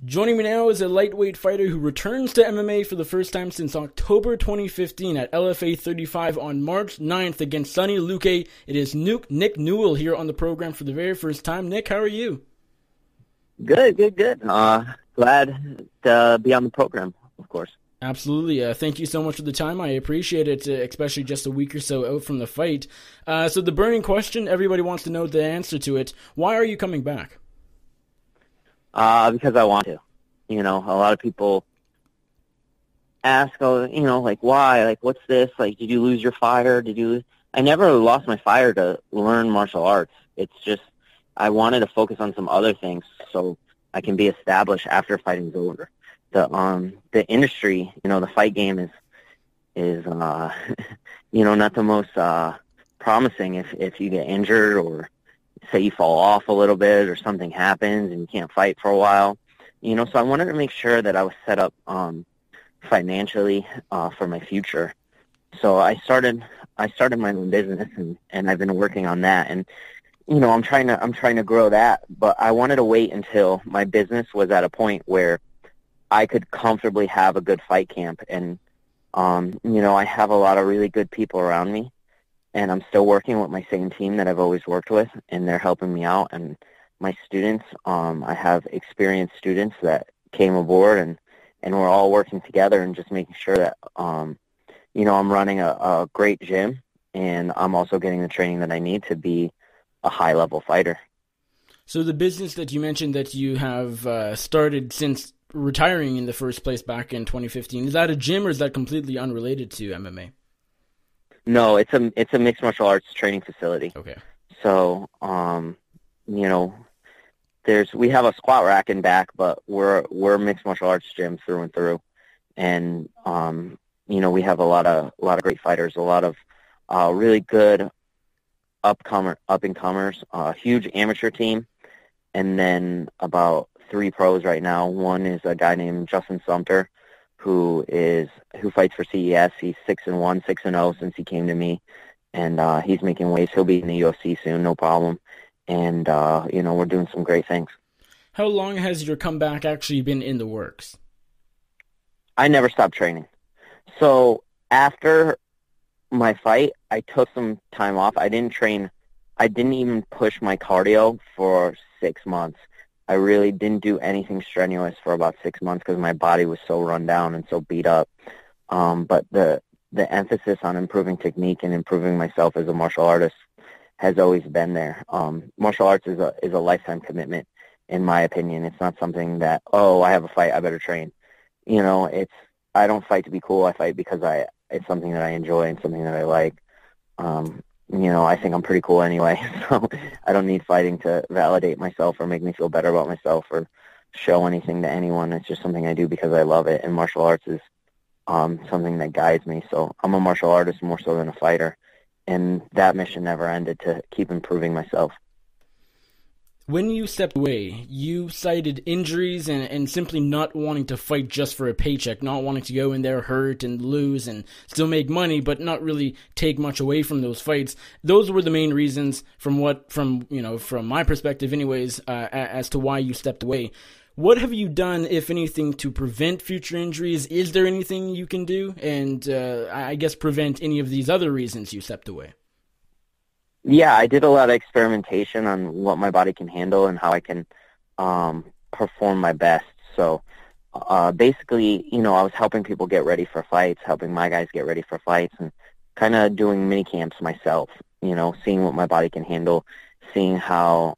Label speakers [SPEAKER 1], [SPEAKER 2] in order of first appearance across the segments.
[SPEAKER 1] Joining me now is a lightweight fighter who returns to MMA for the first time since October 2015 at LFA 35 on March 9th against Sonny Luque. It is Nick Newell here on the program for the very first time. Nick, how are you?
[SPEAKER 2] Good. Glad to be on the program, of course.
[SPEAKER 1] Absolutely. Thank you so much for the time. I appreciate it, especially just a week or so out from the fight. So the burning question, everybody wants to know the answer to it. Why are you coming back?
[SPEAKER 2] Because I want to. A lot of people ask, why? What's this? Did you lose your fire? I never lost my fire to learn martial arts. It's just I wanted to focus on some other things so I can be established after fighting's over. The industry, the fight game is not the most promising if you get injured or say you fall off a little bit or something happens and you can't fight for a while. So I wanted to make sure that I was set up financially for my future. So I started my own business and I've been working on that, and I'm trying to grow that, but I wanted to wait until my business was at a point where I could comfortably have a good fight camp, and I have a lot of really good people around me. And I'm still working with my same team that I've always worked with, and they're helping me out. And my students, I have experienced students that came aboard, and we're all working together and just making sure that, I'm running a great gym, and I'm also getting the training that I need to be a high-level fighter.
[SPEAKER 1] So the business that you mentioned that you have started since retiring in the first place back in 2015, is that a gym or is that completely unrelated to MMA?
[SPEAKER 2] No, it's a mixed martial arts training facility.
[SPEAKER 1] Okay.
[SPEAKER 2] So, we have a squat rack in back, but we're a mixed martial arts gym through and through, and we have a lot of great fighters, a lot of really good up and comers, a huge amateur team, and then about 3 pros right now. One is a guy named Justin Sumter, who fights for CES. He's 6-1, 6-0 since he came to me, and he's making waves. He'll be in the UFC soon, no problem. And we're doing some great things.
[SPEAKER 1] How long has your comeback actually been in the works?
[SPEAKER 2] I never stopped training. So after my fight, I took some time off. I didn't train. I didn't even push my cardio for 6 months. I really didn't do anything strenuous for about 6 months because my body was so run down and so beat up. But the emphasis on improving technique and improving myself as a martial artist has always been there. Martial arts is a lifetime commitment, in my opinion. It's not something that, I have a fight, I better train. I don't fight to be cool. I fight because it's something that I enjoy and something that I like. I think I'm pretty cool anyway, so I don't need fighting to validate myself or make me feel better about myself or show anything to anyone. It's just something I do because I love it, and martial arts is something that guides me. So I'm a martial artist more so than a fighter, and that mission never ended to keep improving myself.
[SPEAKER 1] When you stepped away, you cited injuries and simply not wanting to fight just for a paycheck, not wanting to go in there hurt and lose and still make money, but not really take much away from those fights. Those were the main reasons from my perspective anyways, as to why you stepped away. What have you done, if anything, to prevent future injuries? Is there anything you can do? And I guess prevent any of these other reasons you stepped away?
[SPEAKER 2] Yeah, I did a lot of experimentation on what my body can handle and how I can perform my best. So basically, I was helping people get ready for fights, helping my guys get ready for fights, and kind of doing mini camps myself, seeing what my body can handle, seeing how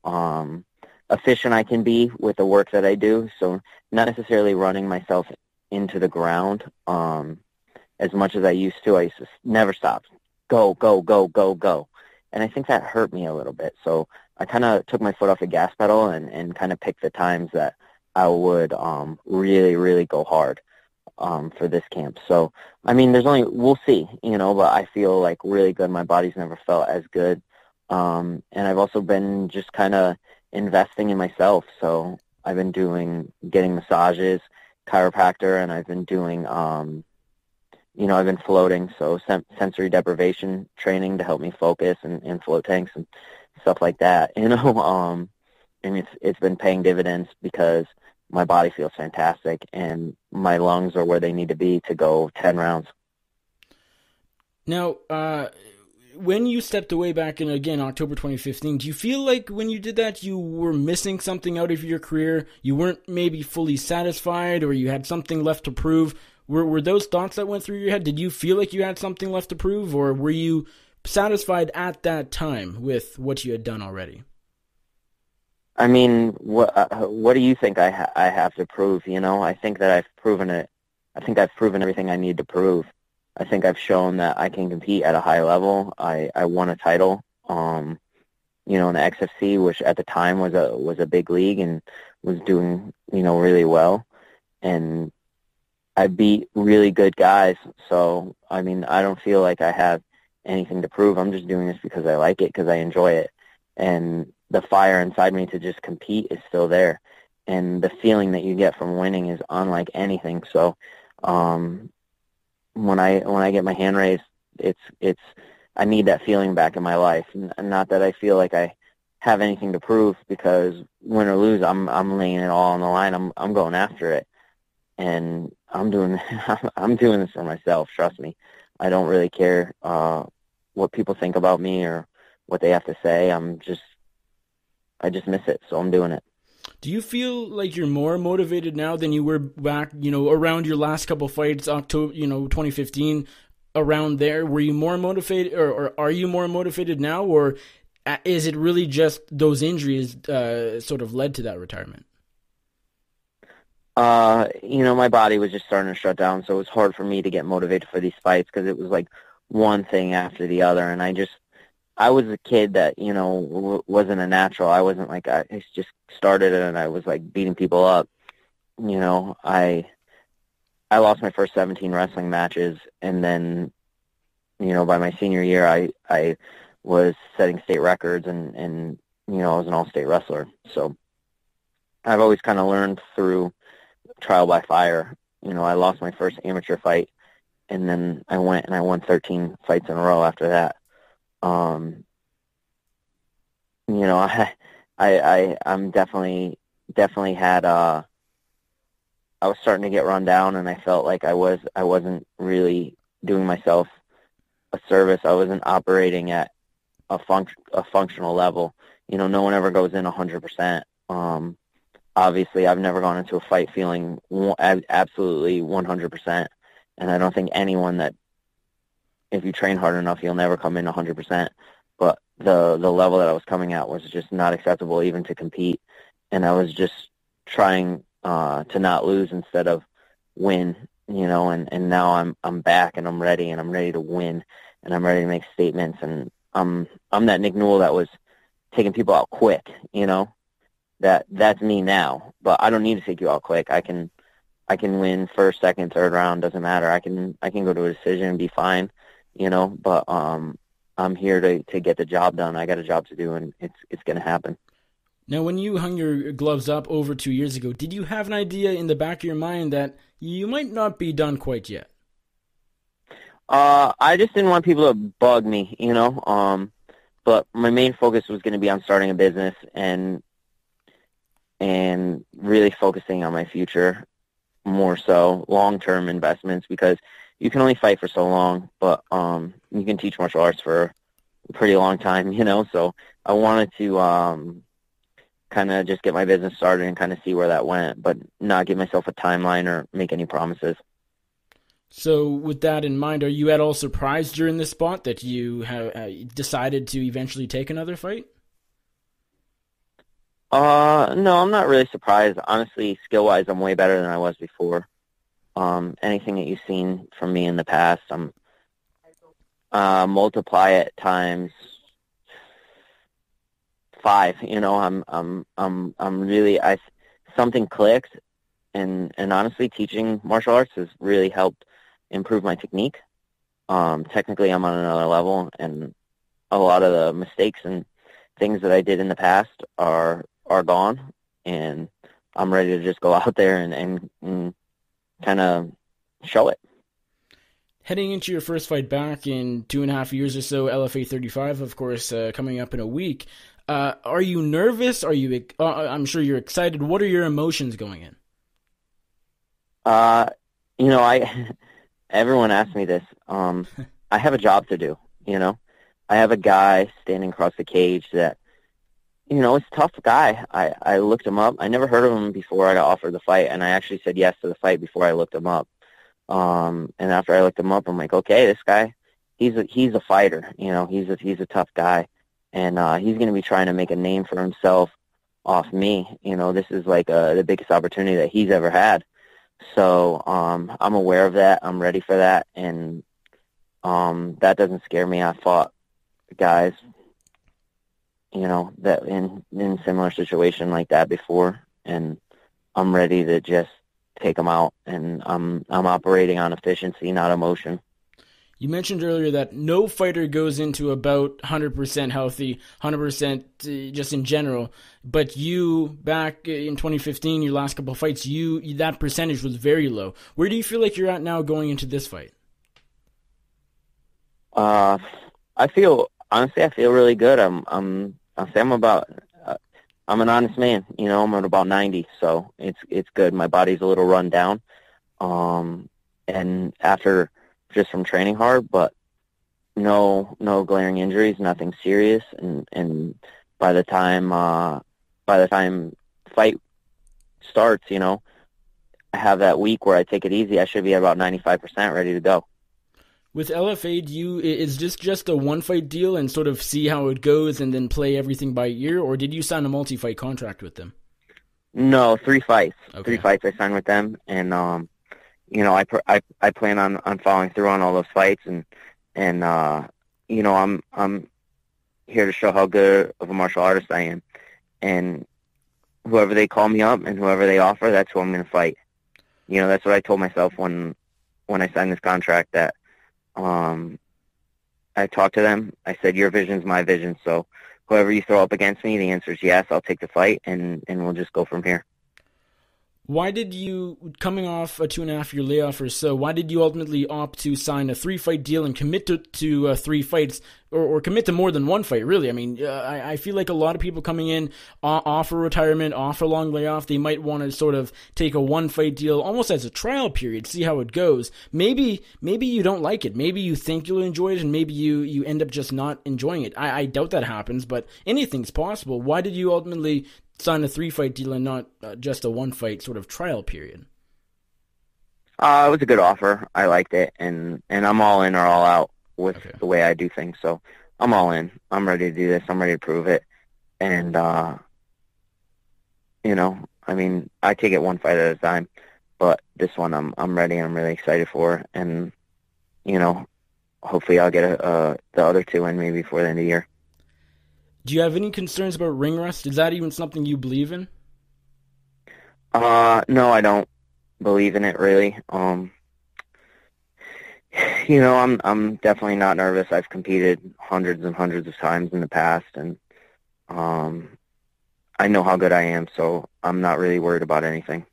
[SPEAKER 2] efficient I can be with the work that I do. So not necessarily running myself into the ground as much as I used to. I used to never stop. Go, go, go, go, go. And I think that hurt me a little bit. So I kind of took my foot off the gas pedal and kind of picked the times that I would really, really go hard for this camp. So, we'll see, but I feel like really good. My body's never felt as good. And I've also been just kind of investing in myself. So I've been getting massages, chiropractor, and I've been doing I've been floating, so sensory deprivation training to help me focus and float tanks and stuff like that, and it's been paying dividends because my body feels fantastic, and my lungs are where they need to be to go 10 rounds.
[SPEAKER 1] Now, when you stepped away back in, again, October 2015, do you feel like when you did that you were missing something out of your career? You weren't maybe fully satisfied, or you had something left to prove? Were those thoughts that went through your head? Did you feel like you had something left to prove, or were you satisfied at that time with what you had done already?
[SPEAKER 2] I mean, what do you think I have to prove? You know, I think that I've proven it. I think I've proven everything I need to prove. I think I've shown that I can compete at a high level. I won a title, in the XFC, which at the time was a big league and was doing, really well. And I beat really good guys. So, I mean, I don't feel like I have anything to prove. I'm just doing this because I like it, because I enjoy it. And the fire inside me to just compete is still there. And the feeling that you get from winning is unlike anything. So, when I get my hand raised, it's I need that feeling back in my life. Not that I feel like I have anything to prove, because win or lose, I'm laying it all on the line. I'm going after it, and I'm doing this for myself. Trust me, I don't really care what people think about me or what they have to say. I just miss it, so I'm doing it.
[SPEAKER 1] Do you feel like you're more motivated now than you were back, around your last couple fights, October, 2015, around there? Were you more motivated, or are you more motivated now, or is it really just those injuries sort of led to that retirement?
[SPEAKER 2] My body was just starting to shut down, so it was hard for me to get motivated for these fights, because it was like one thing after the other, and I was a kid that, wasn't a natural. I wasn't like, I just started and I was like beating people up. I lost my first 17 wrestling matches, and then, by my senior year, I was setting state records, and I was an all-state wrestler. So I've always kind of learned through trial by fire. I lost my first amateur fight, and then I went and I won 13 fights in a row after that. I'm definitely had, I was starting to get run down, and I felt like I wasn't really doing myself a service. I wasn't operating at a functional level. No one ever goes in 100%. Obviously I've never gone into a fight feeling absolutely 100%. And I don't think anyone that, if you train hard enough, you'll never come in 100%. But the level that I was coming at was just not acceptable even to compete. And I was just trying to not lose instead of win, and now I'm back, and I'm ready to win, and I'm ready to make statements. And I'm that Nick Newell that was taking people out quick, that's me now. But I don't need to take you out quick. I can win first, second, third round, doesn't matter. I can go to a decision and be fine, but I'm here to get the job done. I got a job to do, and it's going to happen.
[SPEAKER 1] Now, when you hung your gloves up over 2 years ago, did you have an idea in the back of your mind that you might not be done quite yet?
[SPEAKER 2] I just didn't want people to bug me, but my main focus was going to be on starting a business and really focusing on my future, more so long-term investments, because you can only fight for so long, but you can teach martial arts for a pretty long time, so I wanted to kind of just get my business started and kind of see where that went, but not give myself a timeline or make any promises.
[SPEAKER 1] So with that in mind, are you at all surprised during this spot that you have decided to eventually take another fight?
[SPEAKER 2] No, I'm not really surprised. Honestly, skill-wise, I'm way better than I was before. Anything that you've seen from me in the past, I'm multiply it times 5. I'm really, something clicked, and honestly, teaching martial arts has really helped improve my technique. Technically, I'm on another level, and a lot of the mistakes and things that I did in the past are gone, and I'm ready to just go out there and kind of show it.
[SPEAKER 1] Heading into your first fight back in 2.5 years or so, LFA 35, of course, coming up in a week. Are you nervous? I'm sure you're excited. What are your emotions going in?
[SPEAKER 2] Uh, everyone asks me this. I have a job to do, you know. I have a guy standing across the cage that, it's a tough guy. I looked him up. I never heard of him before I got offered the fight, and I actually said yes to the fight before I looked him up. And after I looked him up, I'm like, okay, this guy, he's a fighter. He's a tough guy, and he's going to be trying to make a name for himself off me. This is like the biggest opportunity that he's ever had. So I'm aware of that. I'm ready for that, and that doesn't scare me. I fought guys, that in similar situation like that before, and I'm ready to just take them out, and I'm operating on efficiency, not emotion.
[SPEAKER 1] You mentioned earlier that no fighter goes into about 100% healthy, 100% just in general. But you, back in 2015, your last couple of fights, that percentage was very low. Where do you feel like you're at now going into this fight?
[SPEAKER 2] I feel really good. I'm an honest man. I'm at about 90, so it's good. My body's a little run down, and after just from training hard, but no glaring injuries, nothing serious, and by the time fight starts, I have that week where I take it easy. I should be at about 95% ready to go.
[SPEAKER 1] With LFA, is this just a one-fight deal and sort of see how it goes and then play everything by ear, or did you sign a multi-fight contract with them?
[SPEAKER 2] No, 3 fights.
[SPEAKER 1] Okay.
[SPEAKER 2] 3 fights I signed with them, and I plan on following through on all those fights, and I'm here to show how good of a martial artist I am, and whoever they call me up and whoever they offer, that's who I'm going to fight. That's what I told myself when I signed this contract, that I talked to them. I said, your vision's my vision, so whoever you throw up against me, the answer is yes, I'll take the fight, and we'll just go from here.
[SPEAKER 1] Why did you, coming off a 2.5-year layoff or so, why did you ultimately opt to sign a 3-fight deal and commit to 3 fights, or commit to more than 1 fight, really? I mean, I feel like a lot of people coming in off a retirement, off a long layoff, they might want to sort of take a 1-fight deal almost as a trial period, see how it goes. Maybe you don't like it. Maybe you think you'll enjoy it, and maybe you end up just not enjoying it. I doubt that happens, but anything's possible. Why did you ultimately sign a 3-fight deal and not just a 1-fight sort of trial period?
[SPEAKER 2] It was a good offer. I liked it, and I'm all in or all out with the way I do things. So I'm all in. I'm ready to do this. I'm ready to prove it. And, I take it 1 fight at a time, but this one I'm ready. I'm really excited for, and, hopefully I'll get the other 2 in maybe before the end of the year.
[SPEAKER 1] Do you have any concerns about ring rust? Is that even something you believe in?
[SPEAKER 2] No, I don't believe in it really. I'm definitely not nervous. I've competed hundreds and hundreds of times in the past, and I know how good I am, so I'm not really worried about anything.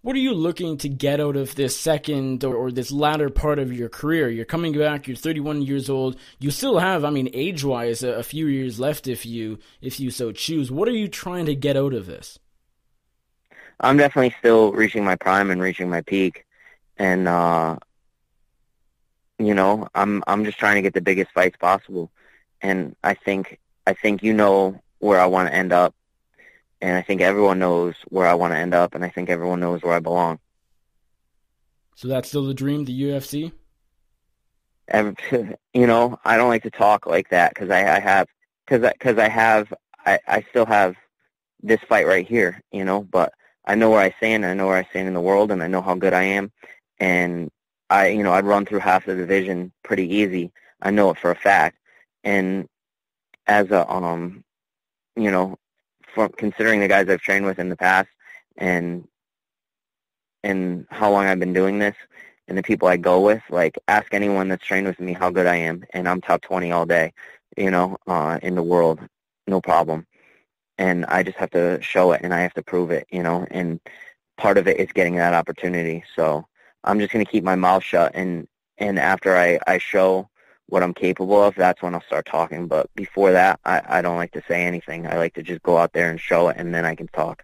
[SPEAKER 1] What are you looking to get out of this second or this latter part of your career? You're coming back, you're 31 years old. You still have, age-wise, a few years left if you so choose. What are you trying to get out of this?
[SPEAKER 2] I'm definitely still reaching my prime and reaching my peak. And, I'm just trying to get the biggest fights possible. And I think where I want to end up. And I think everyone knows where I want to end up, and I think everyone knows where I belong.
[SPEAKER 1] So that's still the dream, the UFC?
[SPEAKER 2] I don't like to talk like that because I still have this fight right here, but I know where I stand, and I know where I stand in the world, and I know how good I am, and I'd run through half the division pretty easy. I know it for a fact, and as a considering the guys I've trained with in the past and how long I've been doing this and the people I go with, like, ask anyone that's trained with me how good I am, and I'm top 20 all day, in the world, no problem. And I just have to show it, and I have to prove it, and part of it is getting that opportunity. So I'm just going to keep my mouth shut, and after I show what I'm capable of, that's when I'll start talking. But before that, I don't like to say anything. I like to just go out there and show it, and then I can talk.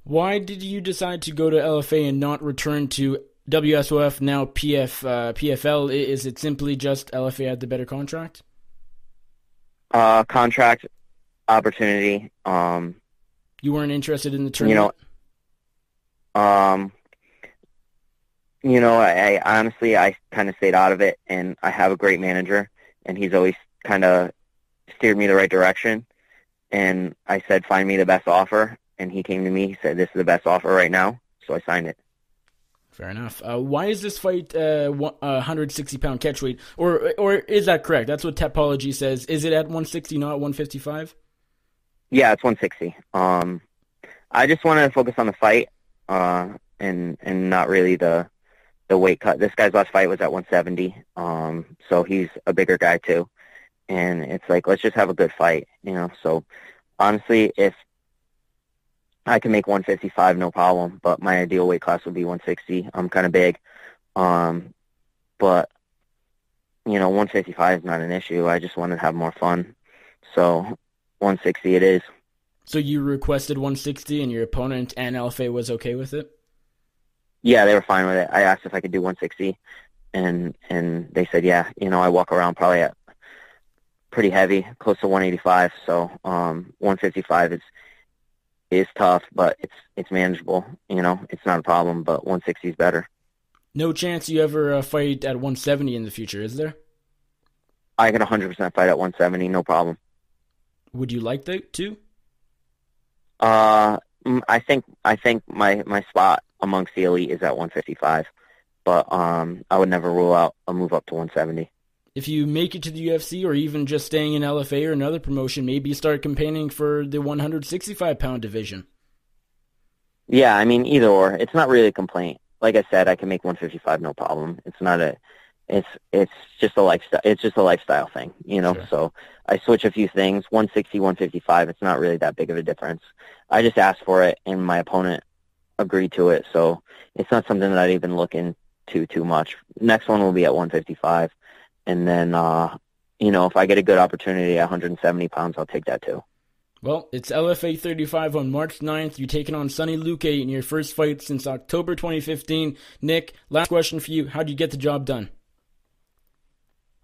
[SPEAKER 1] Why did you decide to go to LFA and not return to WSOF, now PFL? Is it simply just LFA had the better contract?
[SPEAKER 2] Contract, opportunity.
[SPEAKER 1] You weren't interested in the
[SPEAKER 2] You know,
[SPEAKER 1] tournament?
[SPEAKER 2] um, I honestly, I kind of stayed out of it, and I have a great manager, and he's always kind of steered me the right direction. And I said, find me the best offer. And he came to me, he said, this is the best offer right now. So I signed it.
[SPEAKER 1] Fair enough. Why is this fight 160-pound catchweight? Or is that correct? That's what Tapology says. Is it at 160, not 155?
[SPEAKER 2] Yeah, it's 160. I just wanted to focus on the fight, and not really the weight cut. This guy's last fight was at 170, so he's a bigger guy too. And it's like, let's just have a good fight, So honestly, if I can make 155, no problem, but my ideal weight class would be 160. I'm kind of big, but 155 is not an issue. I just wanted to have more fun, so 160 it is.
[SPEAKER 1] So you requested 160, and your opponent and LFA was okay with it?
[SPEAKER 2] Yeah, they were fine with it. I asked if I could do 160, and they said yeah. I walk around probably at pretty heavy, close to 185. So 155 is tough, but it's manageable. It's not a problem. But 160 is better.
[SPEAKER 1] No chance you ever fight at 170 in the future, is there?
[SPEAKER 2] I could 100% fight at 170, no problem.
[SPEAKER 1] Would you like that too?
[SPEAKER 2] I think my spot amongst the elite is at 155, but I would never rule out a move up to 170.
[SPEAKER 1] If you make it to the UFC, or even just staying in LFA or another promotion, maybe start campaigning for the 165-pound division.
[SPEAKER 2] Yeah, I mean, either or. It's not really a complaint. Like I said, I can make 155 no problem. It's just a lifestyle. It's just a lifestyle thing,
[SPEAKER 1] Sure.
[SPEAKER 2] So I switch a few things. 160, 155. It's not really that big of a difference. I just asked for it, and my opponent agreed to it. So it's not something that I'd even look into too much. Next one will be at 155. And then, if I get a good opportunity at 170 pounds, I'll take that too.
[SPEAKER 1] Well, it's LFA 35 on March 9th. You're taking on Sonny Luque in your first fight since October 2015. Nick, last question for you. How do you get the job done?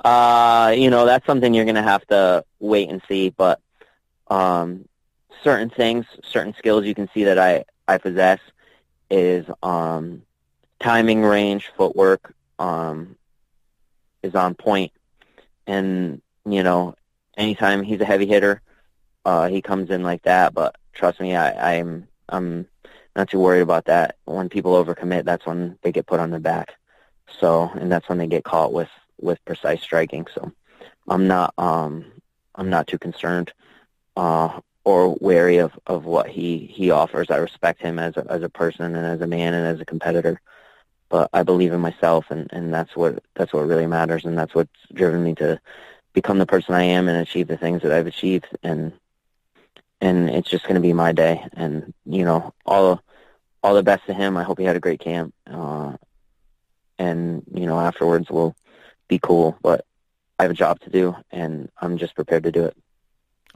[SPEAKER 2] That's something you're going to have to wait and see. But certain things, certain skills you can see that I possess is timing, range, footwork, is on point. And, anytime he's a heavy hitter, he comes in like that. But trust me, I'm not too worried about that. When people overcommit, that's when they get put on their back. So, and that's when they get caught with precise striking. So I'm not too concerned, or wary of what he offers. I respect him as a person and as a man and as a competitor. But I believe in myself, and that's what really matters, and that's what's driven me to become the person I am and achieve the things that I've achieved. And it's just going to be my day. And all the best to him. I hope he had a great camp. And afterwards we'll be cool. But I have a job to do, and I'm just prepared to do it.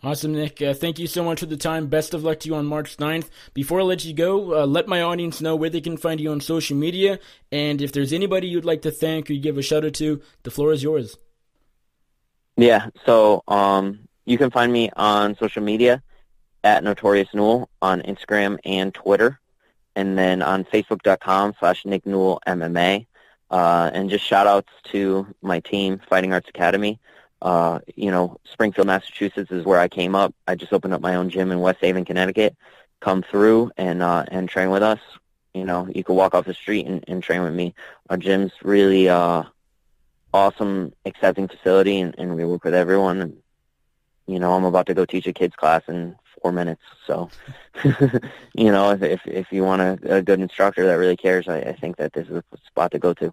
[SPEAKER 1] Awesome, Nick. Thank you so much for the time. Best of luck to you on March 9th. Before I let you go, let my audience know where they can find you on social media. And if there's anybody you'd like to thank or you give a shout out to, the floor is yours.
[SPEAKER 2] Yeah, so you can find me on social media at Notorious Newell on Instagram and Twitter. And then on Facebook.com/Nick Newell MMA. And just shout outs to my team, Fighting Arts Academy. Springfield, Massachusetts is where I came up. I just opened up my own gym in West Haven, Connecticut. Come through and train with us. You can walk off the street and train with me. Our gym's really awesome, accepting facility, and we work with everyone. And, I'm about to go teach a kids class in 4 minutes. So, if you want a good instructor that really cares, I think that this is a spot to go to.